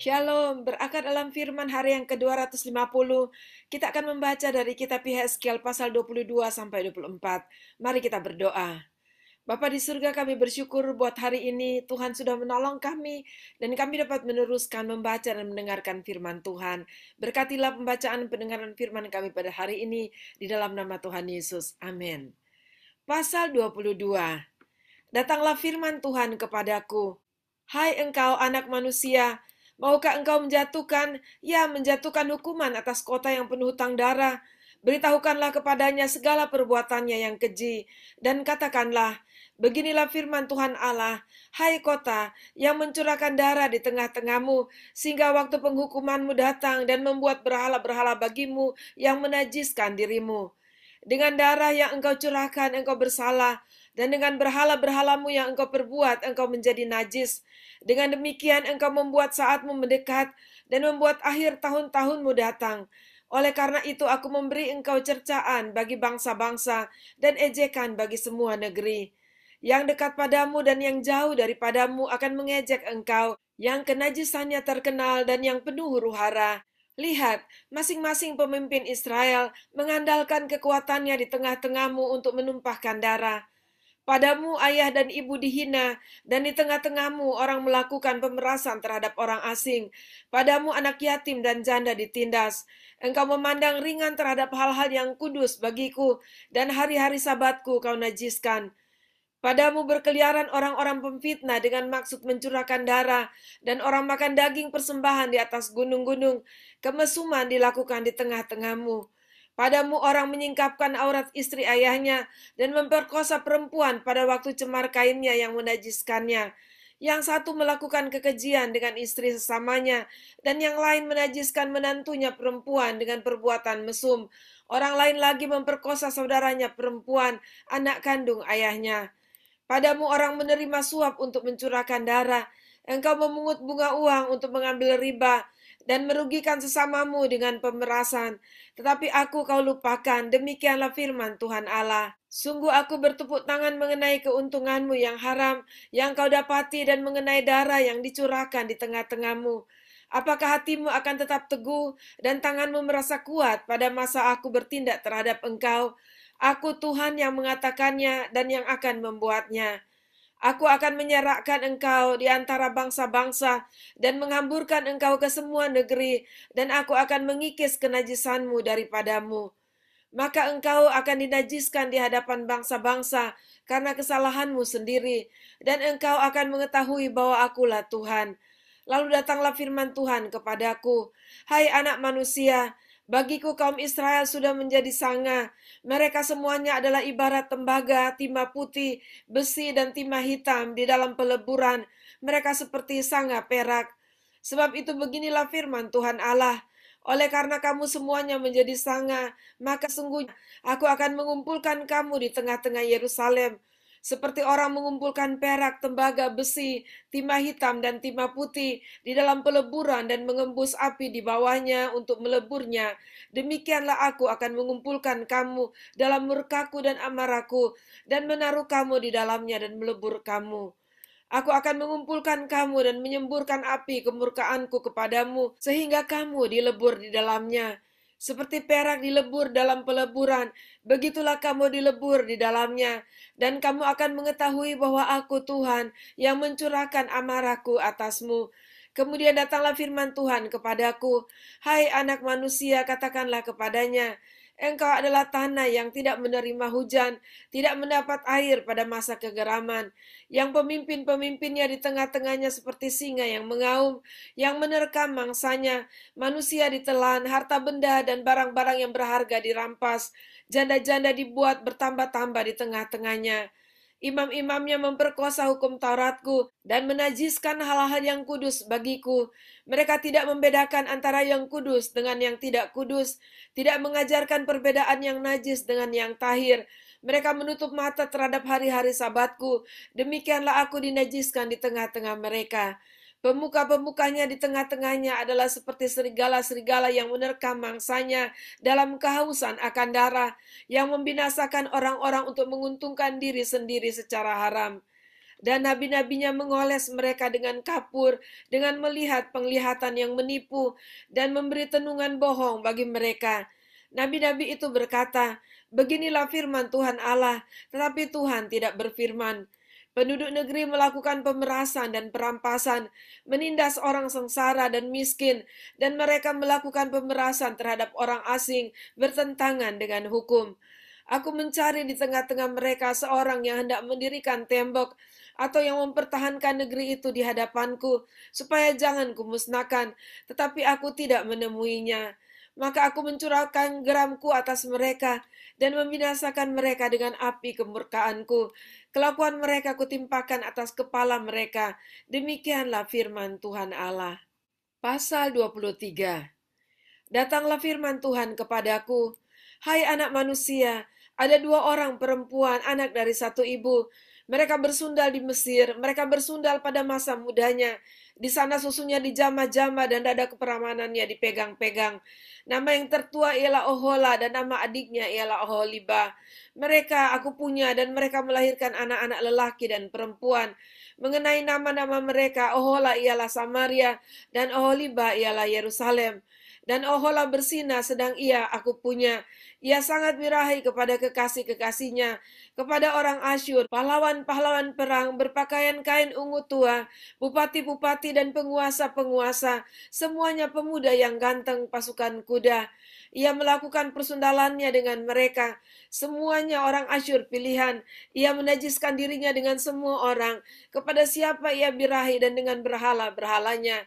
Shalom, berakar dalam firman hari yang ke-250, kita akan membaca dari kitab Yehezkiel pasal 22 sampai 24. Mari kita berdoa. Bapa di surga, kami bersyukur buat hari ini Tuhan sudah menolong kami dan kami dapat meneruskan membaca dan mendengarkan firman Tuhan. Berkatilah pembacaan pendengaran firman kami pada hari ini di dalam nama Tuhan Yesus. Amin. Pasal 22. Datanglah firman Tuhan kepadaku. Hai engkau anak manusia, maukah engkau menjatuhkan hukuman atas kota yang penuh hutang darah? Beritahukanlah kepadanya segala perbuatannya yang keji, dan katakanlah, beginilah firman Tuhan Allah, hai kota yang mencurahkan darah di tengah-tengahmu, sehingga waktu penghukumanmu datang dan membuat berhala-berhala bagimu yang menajiskan dirimu. Dengan darah yang engkau curahkan, engkau bersalah, dan dengan berhala-berhalamu yang engkau perbuat, engkau menjadi najis. Dengan demikian engkau membuat saatmu mendekat, dan membuat akhir tahun-tahunmu datang. Oleh karena itu aku memberi engkau cercaan bagi bangsa-bangsa, dan ejekan bagi semua negeri. Yang dekat padamu dan yang jauh daripadamu akan mengejek engkau, yang kenajisannya terkenal dan yang penuh huru-hara. Lihat, masing-masing pemimpin Israel mengandalkan kekuatannya di tengah-tengahmu untuk menumpahkan darah. Padamu ayah dan ibu dihina, dan di tengah-tengahmu orang melakukan pemerasan terhadap orang asing. Padamu anak yatim dan janda ditindas. Engkau memandang ringan terhadap hal-hal yang kudus bagiku, dan hari-hari sabatku kau najiskan. Padamu berkeliaran orang-orang pemfitnah dengan maksud mencurahkan darah, dan orang makan daging persembahan di atas gunung-gunung. Kemesuman dilakukan di tengah-tengahmu. Padamu orang menyingkapkan aurat istri ayahnya, dan memperkosa perempuan pada waktu cemar kainnya yang menajiskannya. Yang satu melakukan kekejian dengan istri sesamanya, dan yang lain menajiskan menantunya perempuan dengan perbuatan mesum. Orang lain lagi memperkosa saudaranya perempuan, anak kandung ayahnya. Padamu orang menerima suap untuk mencurahkan darah. Engkau memungut bunga uang untuk mengambil riba dan merugikan sesamamu dengan pemerasan. Tetapi aku kau lupakan, demikianlah firman Tuhan Allah. Sungguh aku bertepuk tangan mengenai keuntunganmu yang haram, yang kau dapati dan mengenai darah yang dicurahkan di tengah-tengahmu. Apakah hatimu akan tetap teguh dan tanganmu merasa kuat pada masa aku bertindak terhadap engkau? Aku Tuhan yang mengatakannya dan yang akan membuatnya. Aku akan menyerahkan engkau di antara bangsa-bangsa dan menghamburkan engkau ke semua negeri, dan aku akan mengikis kenajisanmu daripadamu. Maka engkau akan dinajiskan di hadapan bangsa-bangsa karena kesalahanmu sendiri, dan engkau akan mengetahui bahwa akulah Tuhan. Lalu datanglah firman Tuhan kepadaku, hai anak manusia, bagiku kaum Israel sudah menjadi sanga. Mereka semuanya adalah ibarat tembaga, timah putih, besi, dan timah hitam di dalam peleburan. Mereka seperti sanga perak. Sebab itu beginilah firman Tuhan Allah. Oleh karena kamu semuanya menjadi sanga, maka sungguhnya aku akan mengumpulkan kamu di tengah-tengah Yerusalem. Seperti orang mengumpulkan perak, tembaga, besi, timah hitam, dan timah putih di dalam peleburan dan mengembus api di bawahnya untuk meleburnya. Demikianlah aku akan mengumpulkan kamu dalam murkaku dan amarahku, dan menaruh kamu di dalamnya dan melebur kamu. Aku akan mengumpulkan kamu dan menyemburkan api kemurkaanku kepadamu, sehingga kamu dilebur di dalamnya. Seperti perak dilebur dalam peleburan, begitulah kamu dilebur di dalamnya. Dan kamu akan mengetahui bahwa aku Tuhan yang mencurahkan amarahku atasmu. Kemudian datanglah firman Tuhan kepadaku, hai anak manusia, katakanlah kepadanya, engkau adalah tanah yang tidak menerima hujan, tidak mendapat air pada masa kegeraman, yang pemimpin-pemimpinnya di tengah-tengahnya seperti singa yang mengaum, yang menerkam mangsanya, manusia ditelan, harta benda dan barang-barang yang berharga dirampas, janda-janda dibuat bertambah-tambah di tengah-tengahnya. Imam-imamnya memperkosa hukum Tauratku dan menajiskan hal-hal yang kudus bagiku. Mereka tidak membedakan antara yang kudus dengan yang tidak kudus, tidak mengajarkan perbedaan yang najis dengan yang tahir. Mereka menutup mata terhadap hari-hari sabatku. Demikianlah aku dinajiskan di tengah-tengah mereka. Pemuka-pemukanya di tengah-tengahnya adalah seperti serigala-serigala yang menerkam mangsanya dalam kehausan akan darah, yang membinasakan orang-orang untuk menguntungkan diri sendiri secara haram. dan nabi-nabinya mengoles mereka dengan kapur, dengan melihat penglihatan yang menipu, dan memberi tenungan bohong bagi mereka. Nabi-nabi itu berkata, "Beginilah firman Tuhan Allah," tetapi Tuhan tidak berfirman. Penduduk negeri melakukan pemerasan dan perampasan, menindas orang sengsara dan miskin, dan mereka melakukan pemerasan terhadap orang asing bertentangan dengan hukum. Aku mencari di tengah-tengah mereka seorang yang hendak mendirikan tembok atau yang mempertahankan negeri itu di hadapanku, supaya jangan kumusnahkan, tetapi aku tidak menemuinya. Maka aku mencurahkan geramku atas mereka dan membinasakan mereka dengan api kemurkaanku. Kelakuan mereka kutimpakan atas kepala mereka. Demikianlah firman Tuhan Allah. Pasal 23. Datanglah firman Tuhan kepadaku, "Hai anak manusia, ada dua orang perempuan anak dari satu ibu. Mereka bersundal di Mesir, mereka bersundal pada masa mudanya. Di sana susunya dijama-jama dan dada keperamanannya dipegang-pegang. Nama yang tertua ialah Ohola dan nama adiknya ialah Oholiba. Mereka aku punya dan mereka melahirkan anak-anak lelaki dan perempuan. Mengenai nama-nama mereka, Ohola ialah Samaria dan Oholiba ialah Yerusalem. Dan Ohola bersinah sedang aku punya. Ia sangat birahi kepada kekasih-kekasihnya, kepada orang Asyur, pahlawan-pahlawan perang, berpakaian kain ungu tua, bupati-bupati dan penguasa-penguasa, semuanya pemuda yang ganteng pasukan kuda. Ia melakukan persundalannya dengan mereka, semuanya orang Asyur pilihan. Ia menajiskan dirinya dengan semua orang, kepada siapa ia birahi dan dengan berhala-berhalanya.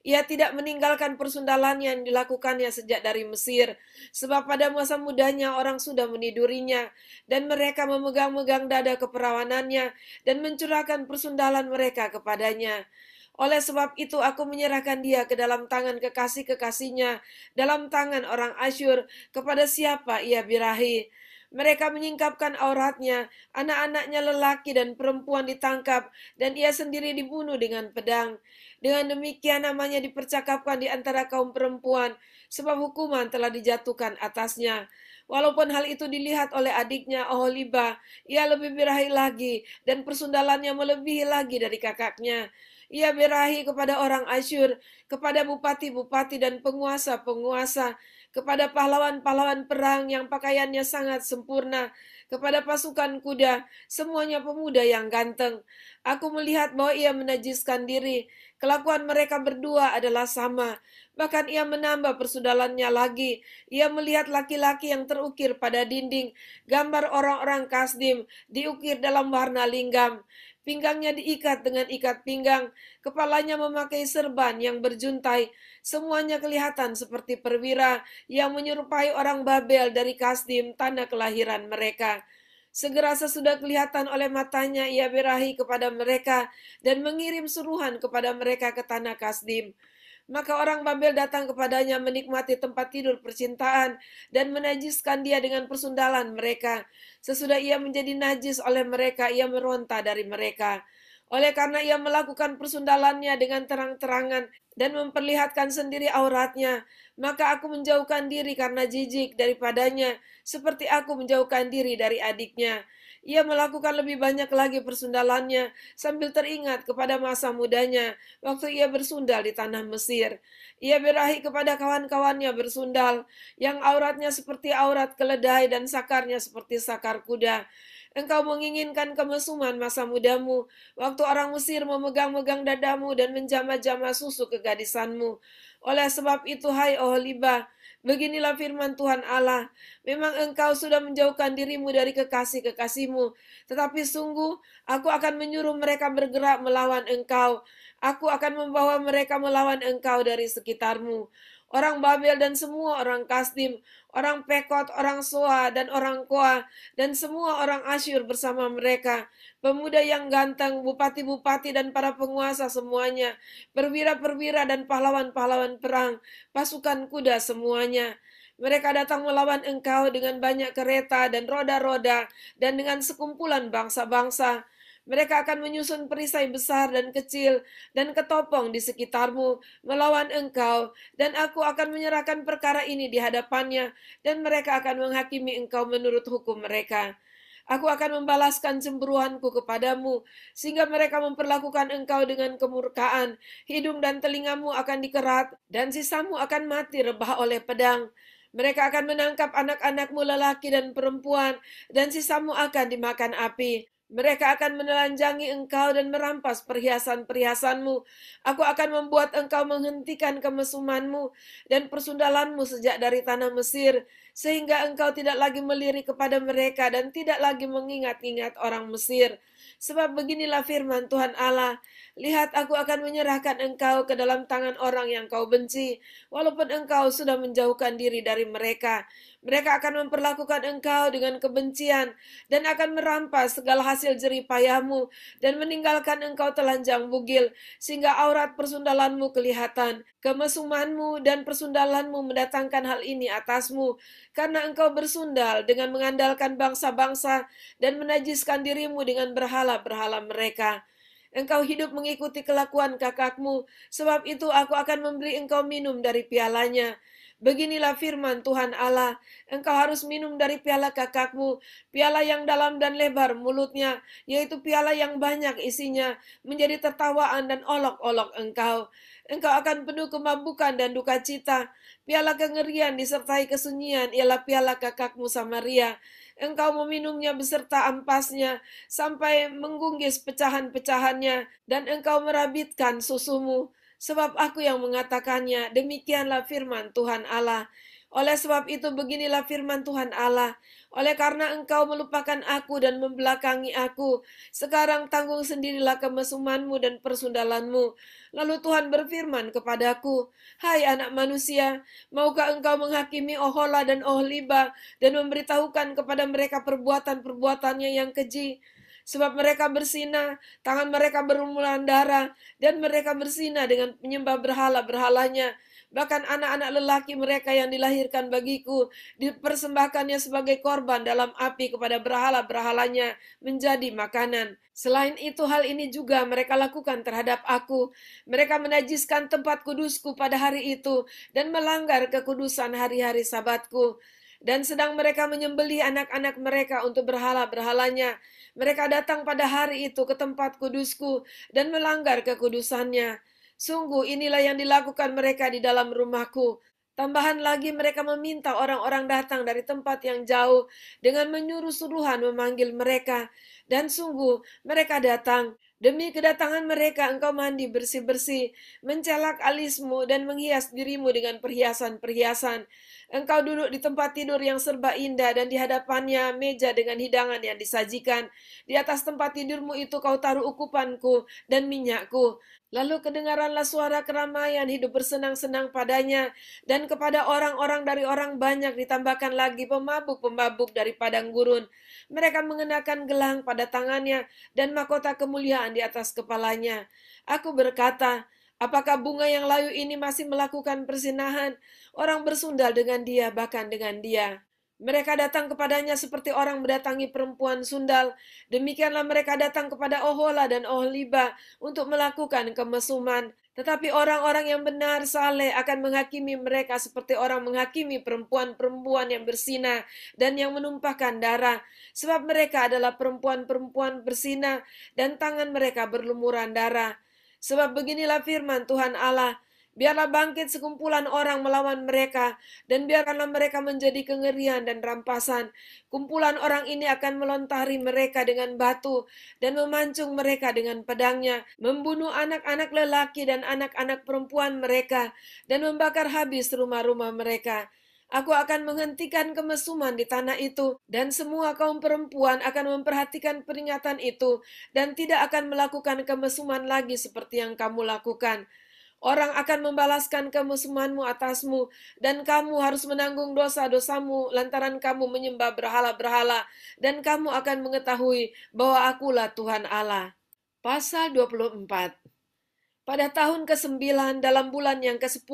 Ia tidak meninggalkan persundalan yang dilakukannya sejak dari Mesir, sebab pada masa mudanya orang sudah menidurinya, dan mereka memegang-megang dada keperawanannya, dan mencurahkan persundalan mereka kepadanya. Oleh sebab itu aku menyerahkan dia ke dalam tangan kekasih-kekasihnya, dalam tangan orang Asyur, kepada siapa ia birahi. Mereka menyingkapkan auratnya, anak-anaknya lelaki dan perempuan ditangkap, dan ia sendiri dibunuh dengan pedang. Dengan demikian namanya dipercakapkan di antara kaum perempuan, sebab hukuman telah dijatuhkan atasnya. Walaupun hal itu dilihat oleh adiknya Oholiba, ia lebih birahi lagi, dan persundalannya melebihi lagi dari kakaknya. Ia birahi kepada orang Asyur, kepada bupati-bupati dan penguasa-penguasa, kepada pahlawan-pahlawan perang yang pakaiannya sangat sempurna, kepada pasukan kuda, semuanya pemuda yang ganteng. Aku melihat bahwa ia menajiskan diri. Kelakuan mereka berdua adalah sama. Bahkan ia menambah persudalannya lagi. Ia melihat laki-laki yang terukir pada dinding, gambar orang-orang Kasdim, diukir dalam warna linggam. Pinggangnya diikat dengan ikat pinggang, kepalanya memakai serban yang berjuntai. Semuanya kelihatan seperti perwira yang menyerupai orang Babel dari Kasdim, tanah kelahiran mereka. Segera sesudah kelihatan oleh matanya, ia birahi kepada mereka dan mengirim suruhan kepada mereka ke tanah Kasdim. Maka orang Babel datang kepadanya menikmati tempat tidur percintaan dan menajiskan dia dengan persundalan mereka. Sesudah ia menjadi najis oleh mereka, ia meronta dari mereka. Oleh karena ia melakukan persundalannya dengan terang-terangan dan memperlihatkan sendiri auratnya, maka aku menjauhkan diri karena jijik daripadanya, seperti aku menjauhkan diri dari adiknya. Ia melakukan lebih banyak lagi persundalannya, sambil teringat kepada masa mudanya, waktu ia bersundal di tanah Mesir. Ia birahi kepada kawan-kawannya bersundal, yang auratnya seperti aurat keledai dan sakarnya seperti sakar kuda. Engkau menginginkan kemesuman masa mudamu, waktu orang Mesir memegang-megang dadamu dan menjama-jama susu kegadisanmu. Oleh sebab itu, hai Oholiba, beginilah firman Tuhan Allah, memang engkau sudah menjauhkan dirimu dari kekasih-kekasihmu, tetapi sungguh aku akan menyuruh mereka bergerak melawan engkau. Aku akan membawa mereka melawan engkau dari sekitarmu. Orang Babel dan semua orang Kasdim, orang Pekot, orang Soa, dan orang Koa, dan semua orang Asyur bersama mereka, pemuda yang ganteng, bupati-bupati dan para penguasa semuanya, perwira-perwira dan pahlawan-pahlawan perang, pasukan kuda semuanya. Mereka datang melawan engkau dengan banyak kereta dan roda-roda, dan dengan sekumpulan bangsa-bangsa. Mereka akan menyusun perisai besar dan kecil dan ketopong di sekitarmu melawan engkau, dan aku akan menyerahkan perkara ini di hadapannya, dan mereka akan menghakimi engkau menurut hukum mereka. Aku akan membalaskan cemburuanku kepadamu, sehingga mereka memperlakukan engkau dengan kemurkaan. Hidung dan telingamu akan dikerat, dan sisamu akan mati rebah oleh pedang. Mereka akan menangkap anak-anakmu lelaki dan perempuan, dan sisamu akan dimakan api. Mereka akan menelanjangi engkau dan merampas perhiasan-perhiasanmu. Aku akan membuat engkau menghentikan kemesumanmu dan persundalanmu sejak dari tanah Mesir, sehingga engkau tidak lagi melirik kepada mereka dan tidak lagi mengingat-ingat orang Mesir. Sebab beginilah firman Tuhan Allah, lihat aku akan menyerahkan engkau ke dalam tangan orang yang kau benci, walaupun engkau sudah menjauhkan diri dari mereka. Mereka akan memperlakukan engkau dengan kebencian dan akan merampas segala hasil jerih payahmu dan meninggalkan engkau telanjang bugil, sehingga aurat persundalanmu kelihatan. Kemesumanmu dan persundalanmu mendatangkan hal ini atasmu, karena engkau bersundal dengan mengandalkan bangsa-bangsa dan menajiskan dirimu dengan berhala-berhala mereka. Engkau hidup mengikuti kelakuan kakakmu, sebab itu aku akan memberi engkau minum dari pialanya. Beginilah firman Tuhan Allah, engkau harus minum dari piala kakakmu, piala yang dalam dan lebar mulutnya, yaitu piala yang banyak isinya, menjadi tertawaan dan olok-olok engkau. Engkau akan penuh kemabukan dan duka cita. Piala kengerian disertai kesunyian ialah piala kakakmu Samaria. Engkau meminumnya beserta ampasnya, sampai menggunggis pecahan-pecahannya, dan engkau merabitkan susumu. Sebab aku yang mengatakannya, demikianlah firman Tuhan Allah. Oleh sebab itu beginilah firman Tuhan Allah, oleh karena engkau melupakan aku dan membelakangi aku, sekarang tanggung sendirilah kemesumanmu dan persundalanmu. Lalu Tuhan berfirman kepadaku, hai anak manusia, maukah engkau menghakimi Ohola dan Ohliba dan memberitahukan kepada mereka perbuatan-perbuatannya yang keji? Sebab mereka bersinah, tangan mereka berlumuran darah, dan mereka bersinah dengan menyembah berhala-berhalanya. Bahkan anak-anak lelaki mereka yang dilahirkan bagiku, dipersembahkannya sebagai korban dalam api kepada berhala-berhalanya, menjadi makanan. Selain itu, hal ini juga mereka lakukan terhadap aku. Mereka menajiskan tempat kudusku pada hari itu, dan melanggar kekudusan hari-hari sabatku. Dan sedang mereka menyembelih anak-anak mereka untuk berhala-berhalanya. Mereka datang pada hari itu ke tempat kudusku dan melanggar kekudusannya. Sungguh inilah yang dilakukan mereka di dalam rumahku. Tambahan lagi mereka meminta orang-orang datang dari tempat yang jauh dengan menyuruh suruhan memanggil mereka. Dan sungguh mereka datang. Demi kedatangan mereka engkau mandi bersih-bersih, mencelak alismu dan menghias dirimu dengan perhiasan-perhiasan. Engkau duduk di tempat tidur yang serba indah dan di hadapannya meja dengan hidangan yang disajikan. Di atas tempat tidurmu itu kau taruh ukupanku dan minyakku. Lalu kedengaranlah suara keramaian hidup bersenang-senang padanya, dan kepada orang-orang dari orang banyak ditambahkan lagi pemabuk-pemabuk dari padang gurun. Mereka mengenakan gelang pada tangannya dan mahkota kemuliaan di atas kepalanya. Aku berkata, apakah bunga yang layu ini masih melakukan persinahan? Orang bersundal dengan dia, bahkan dengan dia. Mereka datang kepadanya seperti orang mendatangi perempuan sundal. Demikianlah mereka datang kepada Ohola dan Ohliba untuk melakukan kemesuman. Tetapi orang-orang yang benar saleh akan menghakimi mereka seperti orang menghakimi perempuan-perempuan yang bersinah dan yang menumpahkan darah. Sebab mereka adalah perempuan-perempuan bersinah dan tangan mereka berlumuran darah. Sebab beginilah firman Tuhan Allah, biarlah bangkit sekumpulan orang melawan mereka, dan biarkanlah mereka menjadi kengerian dan rampasan. Kumpulan orang ini akan melontari mereka dengan batu, dan memancung mereka dengan pedangnya, membunuh anak-anak lelaki dan anak-anak perempuan mereka, dan membakar habis rumah-rumah mereka. Aku akan menghentikan kemesuman di tanah itu, dan semua kaum perempuan akan memperhatikan peringatan itu, dan tidak akan melakukan kemesuman lagi seperti yang kamu lakukan. Orang akan membalaskan kemesumanmu atasmu, dan kamu harus menanggung dosa-dosamu lantaran kamu menyembah berhala-berhala, dan kamu akan mengetahui bahwa akulah Tuhan Allah. Pasal 24. Pada tahun ke-9 dalam bulan yang ke-10,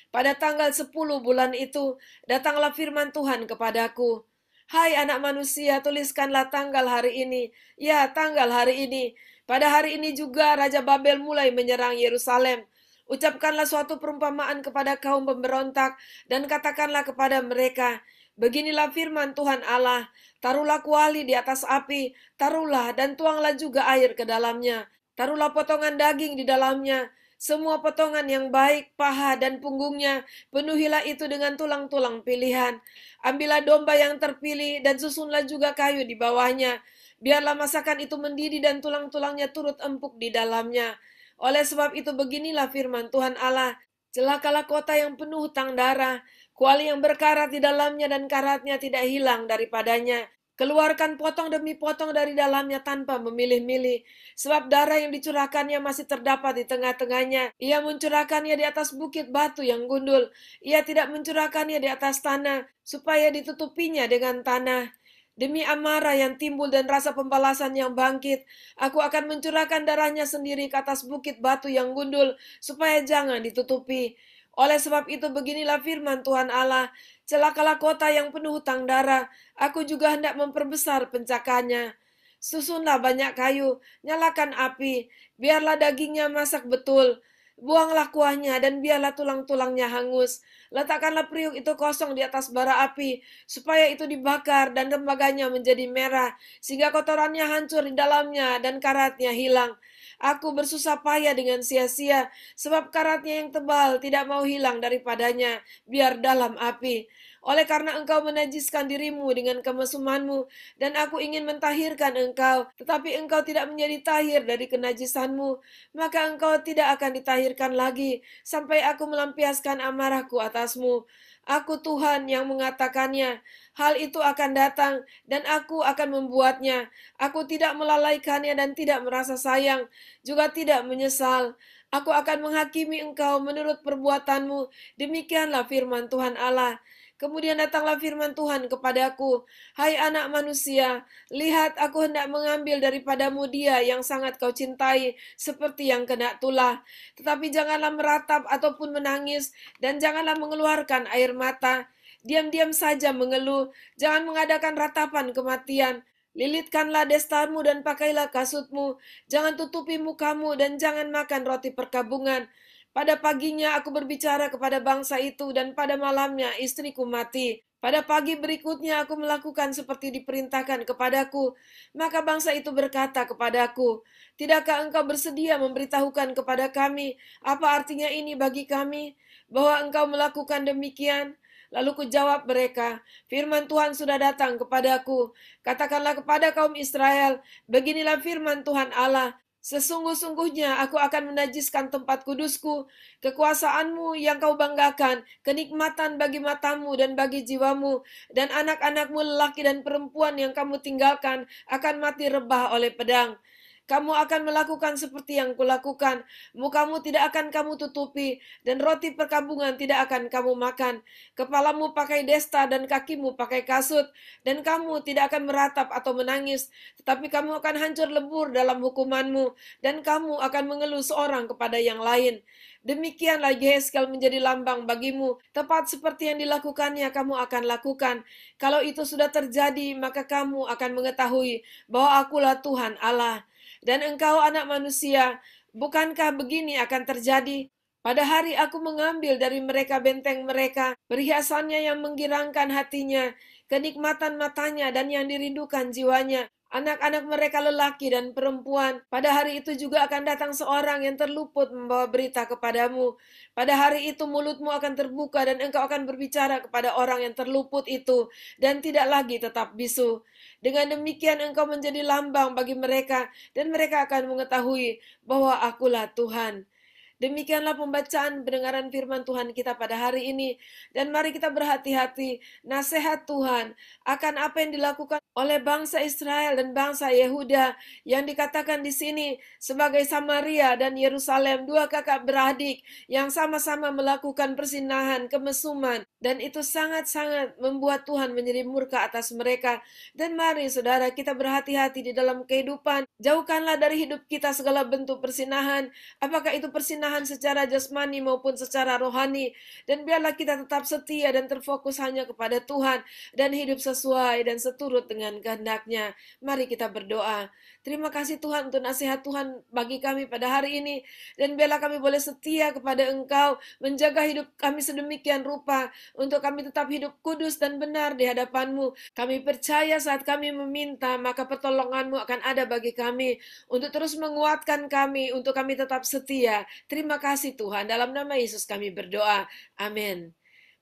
pada tanggal 10 bulan itu, datanglah firman Tuhan kepadaku. Hai anak manusia, tuliskanlah tanggal hari ini. Ya, tanggal hari ini. Pada hari ini juga Raja Babel mulai menyerang Yerusalem. Ucapkanlah suatu perumpamaan kepada kaum pemberontak dan katakanlah kepada mereka, Beginilah firman Tuhan Allah, taruhlah kuali di atas api, taruhlah dan tuanglah juga air ke dalamnya. Taruhlah potongan daging di dalamnya, semua potongan yang baik, paha dan punggungnya, penuhilah itu dengan tulang-tulang pilihan. Ambillah domba yang terpilih dan susunlah juga kayu di bawahnya. Biarlah masakan itu mendidih dan tulang-tulangnya turut empuk di dalamnya. Oleh sebab itu beginilah firman Tuhan Allah, celakalah kota yang penuh hutang darah, kuali yang berkarat di dalamnya dan karatnya tidak hilang daripadanya. Keluarkan potong demi potong dari dalamnya tanpa memilih-milih. Sebab darah yang dicurahkannya masih terdapat di tengah-tengahnya. Ia mencurahkannya di atas bukit batu yang gundul. Ia tidak mencurahkannya di atas tanah, supaya ditutupinya dengan tanah. Demi amarah yang timbul dan rasa pembalasan yang bangkit, aku akan mencurahkan darahnya sendiri ke atas bukit batu yang gundul, supaya jangan ditutupi. Oleh sebab itu beginilah firman Tuhan Allah, celakalah kota yang penuh hutang darah, aku juga hendak memperbesar pencakanya. Susunlah banyak kayu, nyalakan api, biarlah dagingnya masak betul. Buanglah kuahnya dan biarlah tulang-tulangnya hangus. Letakkanlah periuk itu kosong di atas bara api, supaya itu dibakar dan tembaganya menjadi merah, sehingga kotorannya hancur di dalamnya dan karatnya hilang. Aku bersusah payah dengan sia-sia, sebab karatnya yang tebal tidak mau hilang daripadanya, biar dalam api. Oleh karena engkau menajiskan dirimu dengan kemesumanmu, dan aku ingin mentahirkan engkau, tetapi engkau tidak menjadi tahir dari kenajisanmu, maka engkau tidak akan ditahirkan lagi, sampai aku melampiaskan amarahku atasmu. Aku Tuhan yang mengatakannya, hal itu akan datang, dan aku akan membuatnya. Aku tidak melalaikannya dan tidak merasa sayang, juga tidak menyesal. Aku akan menghakimi engkau menurut perbuatanmu. Demikianlah firman Tuhan Allah. Kemudian datanglah firman Tuhan kepadaku, hai anak manusia, lihat aku hendak mengambil daripadamu dia yang sangat kau cintai, seperti yang kena tulah. Tetapi janganlah meratap ataupun menangis, dan janganlah mengeluarkan air mata. Diam-diam saja mengeluh, jangan mengadakan ratapan kematian. Lilitkanlah destarmu dan pakailah kasutmu, jangan tutupi mukamu dan jangan makan roti perkabungan. Pada paginya aku berbicara kepada bangsa itu dan pada malamnya istriku mati. Pada pagi berikutnya aku melakukan seperti diperintahkan kepadaku. Maka bangsa itu berkata kepadaku, tidakkah engkau bersedia memberitahukan kepada kami apa artinya ini bagi kami, bahwa engkau melakukan demikian? Lalu kujawab mereka, firman Tuhan sudah datang kepadaku. Katakanlah kepada kaum Israel, beginilah firman Tuhan Allah. Sesungguh-sungguhnya aku akan menajiskan tempat kudusku, kekuasaanmu yang kau banggakan, kenikmatan bagi matamu dan bagi jiwamu, dan anak-anakmu lelaki dan perempuan yang kamu tinggalkan akan mati rebah oleh pedang. Kamu akan melakukan seperti yang kulakukan, mukamu tidak akan kamu tutupi, dan roti perkabungan tidak akan kamu makan. Kepalamu pakai desta dan kakimu pakai kasut, dan kamu tidak akan meratap atau menangis, tetapi kamu akan hancur lebur dalam hukumanmu, dan kamu akan mengeluh seorang kepada yang lain. Demikianlah Yehezkel menjadi lambang bagimu, tepat seperti yang dilakukannya kamu akan lakukan. Kalau itu sudah terjadi, maka kamu akan mengetahui bahwa akulah Tuhan Allah. Dan engkau anak manusia, bukankah begini akan terjadi? Pada hari aku mengambil dari mereka benteng mereka, perhiasannya yang menggirangkan hatinya, kenikmatan matanya dan yang dirindukan jiwanya. Anak-anak mereka lelaki dan perempuan. Pada hari itu juga akan datang seorang yang terluput membawa berita kepadamu. Pada hari itu mulutmu akan terbuka dan engkau akan berbicara kepada orang yang terluput itu, dan tidak lagi tetap bisu. Dengan demikian engkau menjadi lambang bagi mereka, dan mereka akan mengetahui bahwa akulah Tuhan. Demikianlah pembacaan pendengaran firman Tuhan kita pada hari ini. Dan mari kita berhati-hati nasihat Tuhan akan apa yang dilakukan oleh bangsa Israel dan bangsa Yehuda yang dikatakan di sini sebagai Samaria dan Yerusalem, dua kakak beradik yang sama-sama melakukan persinahan, kemesuman, dan itu sangat-sangat membuat Tuhan menjadi murka atas mereka. Dan mari saudara kita berhati-hati di dalam kehidupan, jauhkanlah dari hidup kita segala bentuk persinahan, apakah itu persinahan secara jasmani maupun secara rohani, dan biarlah kita tetap setia dan terfokus hanya kepada Tuhan dan hidup sesuai dan seturut dengan kehendak-Nya. Mari kita berdoa. Terima kasih Tuhan untuk nasihat Tuhan bagi kami pada hari ini. Dan biarlah kami boleh setia kepada Engkau, menjaga hidup kami sedemikian rupa, untuk kami tetap hidup kudus dan benar di hadapan-Mu. Kami percaya saat kami meminta, maka pertolongan-Mu akan ada bagi kami, untuk terus menguatkan kami, untuk kami tetap setia. Terima kasih Tuhan, dalam nama Yesus kami berdoa. Amin.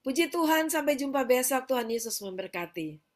Puji Tuhan, sampai jumpa besok. Tuhan Yesus memberkati.